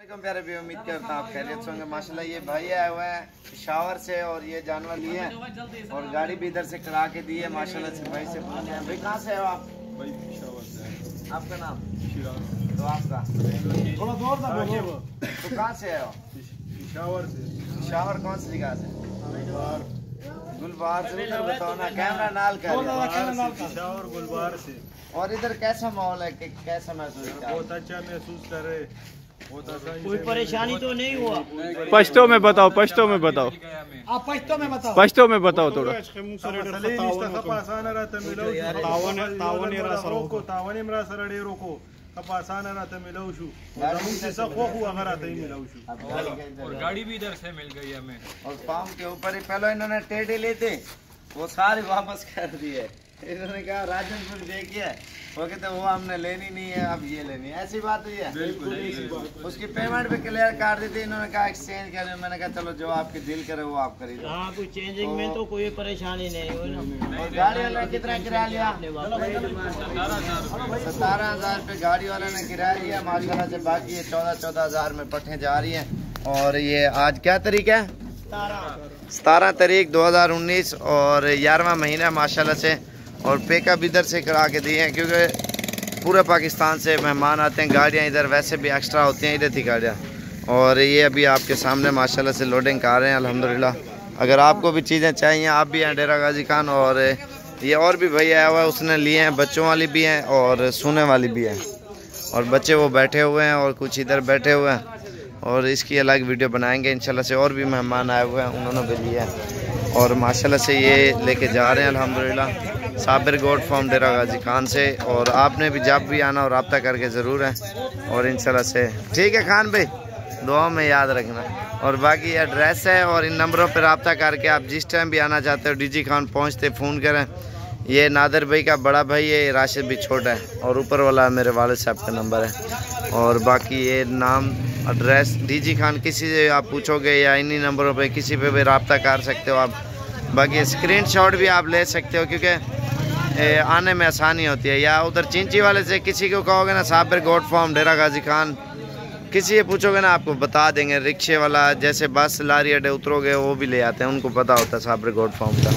वालेकुम प्यारे भी, उम्मीद करता हूँ आप खैरियत से होंगे। माशाल्लाह ये भाई आए हुए हैं पेशावर से और ये जानवर लिए हैं और गाड़ी भी इधर से करा के दी है। माशाल्लाह से भाई से पूछे हैं, भाई कहाँ से हो आप? भाई पेशावर से। आपका नाम? शिराज। तो आपका? थोड़ा जोर से बोलो। तो कहाँ से हो? पेशावर से। पेशावर कौन सी जगह से? गुलबार से। उधर बताओ ना, कैमरा नाल कर। पेशावर गुलबार से। और इधर कैसा माहौल है, कैसा महसूस कर? बहुत अच्छा महसूस कर रहे। कोई परेशानी तो नहीं हुआ? पश्तो में बताओ, पश्तो में बताओ, आप पश्तो में बताओ, पश्तो में बताओ थोड़ा। और गाड़ी भी इधर से मिल गई हमें। और फार्म के ऊपर ही पहले इन्होंने टेढ़े लेते, वो सारे वापस कर दिए। इन्होंने कहा राजनपुर देखिए, वो कहते वो हमने लेनी नहीं है, अब ये लेनी है। ऐसी बात हुई है। उसकी पेमेंट भी क्लियर कर दी थी, इन्होंने कहा एक्सचेंज करें। मैंने कहा चलो जो आपकी दिल करे वो आप खरीदो। हाँ, कोई चेंजिंग में तो कोई परेशानी नहीं हुई ना। और गाड़ी वाले ने कितना किराया लिया? 17,000 रुपये गाड़ी वाले ने किराया लिया माशाल्लाह से। बाकी ये 14,000 में पट्टे जा रही है। और ये आज क्या तारीख है? 17 तारीख 2019 और 11वां महीना माशाल्लाह से। और पिकअप इधर से करा के दिए हैं क्योंकि पूरे पाकिस्तान से मेहमान आते हैं। गाड़ियाँ इधर वैसे भी एक्स्ट्रा होती हैं, इधर थी गाड़ियाँ। और ये अभी आपके सामने माशाल्लाह से लोडिंग कर रहे हैं अल्हम्दुलिल्लाह। अगर आपको भी चीज़ें चाहिए, आप भी हैं डेरा गाजी खान। और ये और भी भैया आया हुआ है, उसने लिए हैं, बच्चों वाली भी हैं और सोने वाली भी हैं। और बच्चे वो बैठे हुए हैं और कुछ इधर बैठे हुए हैं। और इसकी अलग वीडियो बनाएंगे इंशाल्लाह से। और भी मेहमान आए हुए हैं, उन्होंने भी लिया है। और माशाल्लाह से ये लेके जा रहे हैं अल्हम्दुलिल्लाह साबिर गोट फार्म डेरा गाजी खान से। और आपने भी जब भी आना और रब्ता करके ज़रूर है। और इंशाल्लाह से ठीक है खान भाई, दुआ में याद रखना। और बाकी एड्रेस है और इन नंबरों पर रब्ता करके आप जिस टाइम भी आना चाहते हो डीजी खान पहुँचते फ़ोन करें। ये नादिर भाई का बड़ा भाई है, राशिद भी छोटा है। और ऊपर वाला मेरे वालिद साहब का नंबर है। और बाकी ये नाम एड्रेस डीजी खान किसी से आप पूछोगे या इन्हीं नंबरों पे किसी पे भी रब्ता कर सकते हो आप। बाकी स्क्रीनशॉट भी आप ले सकते हो क्योंकि आने में आसानी होती है। या उधर चिंची वाले से किसी को कहोगे ना साबिर गोट फार्म डेरा गाजी खान, किसी से पूछोगे ना आपको बता देंगे। रिक्शे वाला जैसे बस लारी अड्डे उतरोगे वो भी ले आते हैं, उनको पता होता है साबिर गोट फार्म का।